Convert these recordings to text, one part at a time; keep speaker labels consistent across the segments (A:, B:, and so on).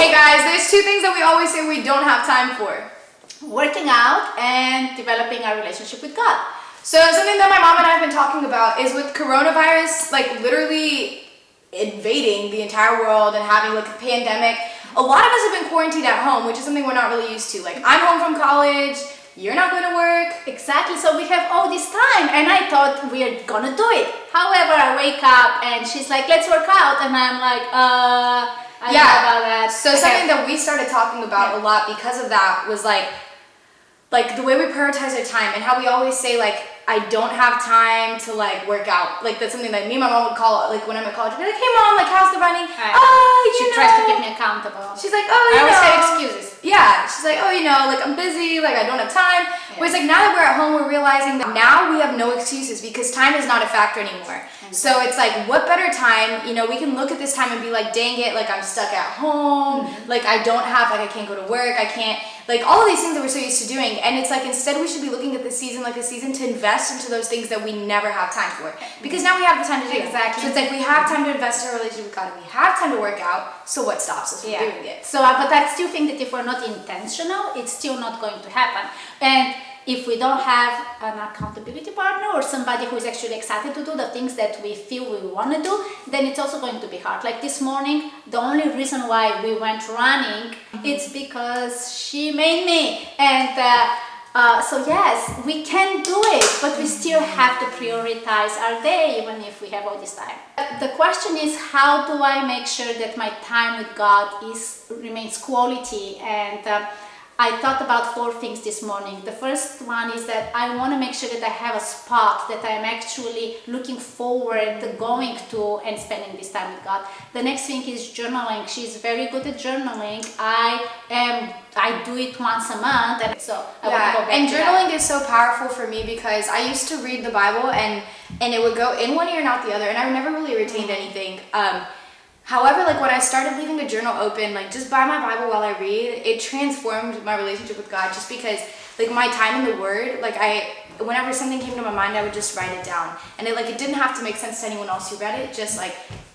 A: Hey guys, there's two things that we always say we don't have time for.
B: Working out and developing our relationship with God.
A: So something that my mom and I have been talking about is with coronavirus, like literally invading the entire world and having like a pandemic. A lot of us have been quarantined at home, which is something we're not really used to. Like, I'm home from college, you're not going to work.
B: Exactly, so we have all this time and I thought we are gonna do it. However, I wake up and she's like, let's work out, and I'm like, I don't know about that.
A: So something that we started talking about a lot because of that was like the way we prioritize our time and how we always say like, I don't have time to like work out. Like that's something that me and my mom would call it, like when I'm at college, I'd be like, hey mom, like how's the running?
B: She tries to keep me accountable.
A: She's like,
B: I always have excuses.
A: Yeah, she's like, like I'm busy, like I don't have time. Yeah. Whereas like now that we're at home, we're realizing that now we have no excuses because time is not a factor anymore. Mm-hmm. So it's like, what better time, we can look at this time and be like, dang it, like I'm stuck at home, like I don't have, like I can't go to work, I can't, like all of these things that we're so used to doing. And it's like, instead we should be looking at this season like a season to invest into those things that we never have time for. Because now we have the time to do it.
B: Exactly.
A: So it's like we have time to invest in our relationship with God and we have time to work out, so what stops us from doing it?
B: So, but I still think that if we're not intentional, it's still not going to happen. And if we don't have an accountability partner or somebody who is actually excited to do the things that we feel we want to do, then it's also going to be hard. Like this morning, the only reason why we went running, it's because she made me. And so yes, we can do it, but we still have to prioritize our day, even if we have all this time. The question is, how do I make sure that my time with God remains quality? And I thought about 4 things this morning. The first one is that I want to make sure that I have a spot that I'm actually looking forward to going to and spending this time with God. The next thing is journaling. She's very good at journaling. I do it once a month, and so I want to go back
A: and
B: to
A: journaling
B: that.
A: is so powerful for me because I used to read the Bible and it would go in one ear and out the other, and I never really retained anything. However, like when I started leaving the journal open, like just by my Bible while I read, it transformed my relationship with God just because like my time in the Word, like whenever something came to my mind, I would just write it down. And it didn't have to make sense to anyone else who read it, just like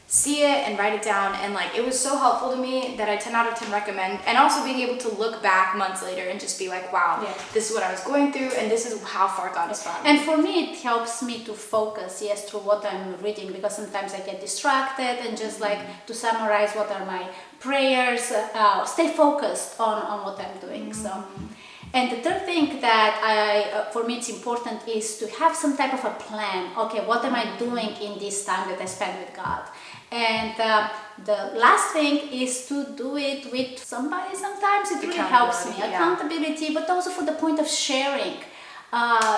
A: see it and write it down. And like it was so helpful to me that I 10 out of 10 recommend. And also being able to look back months later and just be like, wow, this is what I was going through and this is how far God has brought me.
B: And for me, it helps me to focus, through what I'm reading, because sometimes I get distracted, and just like to summarize what are my prayers, stay focused on what I'm doing. So. And the third thing that for me it's important is to have some type of a plan. Okay, what am I doing in this time that I spend with God? And the last thing is to do it with somebody. Sometimes it really helps me. Accountability, but also for the point of sharing.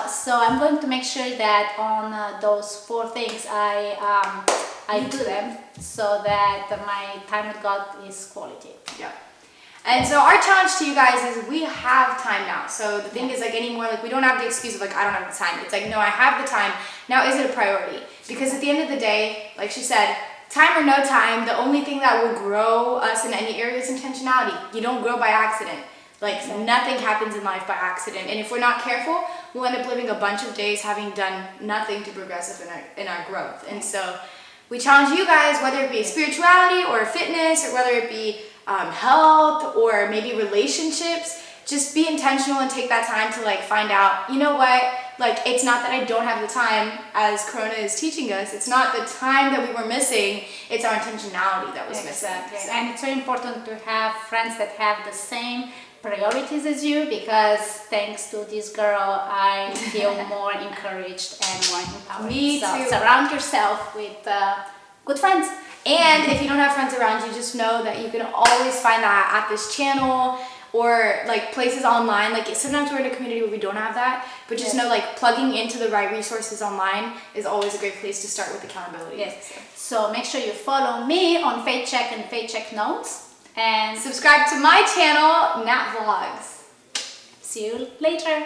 B: So I'm going to make sure that on those 4 things I do them so that my time with God is quality.
A: Yeah. And so our challenge to you guys is we have time now. So the thing is like anymore, like we don't have the excuse of like, I don't have the time. It's like, no, I have the time. Now is it a priority? Because at the end of the day, like she said, time or no time, the only thing that will grow us in any area is intentionality. You don't grow by accident. Like nothing happens in life by accident. And if we're not careful, we'll end up living a bunch of days having done nothing to progress us in our growth. And so we challenge you guys, whether it be spirituality or fitness or whether it be health or maybe relationships, just be intentional and take that time to like find out, you know what, like it's not that I don't have the time, as Corona is teaching us, it's not the time that we were missing, it's our intentionality that was missing.
B: So. And it's very important to have friends that have the same priorities as you, because thanks to this girl I feel more encouraged and more empowered.
A: Me too.
B: Surround yourself with good friends.
A: And if you don't have friends around you, just know that you can always find that at this channel or like places online. Like sometimes we're in a community where we don't have that, but just know like plugging into the right resources online is always a great place to start with accountability.
B: Yes. So make sure you follow me on Faith Check and Faith Check Notes, and
A: subscribe to my channel, Nat Vlogs.
B: See you later.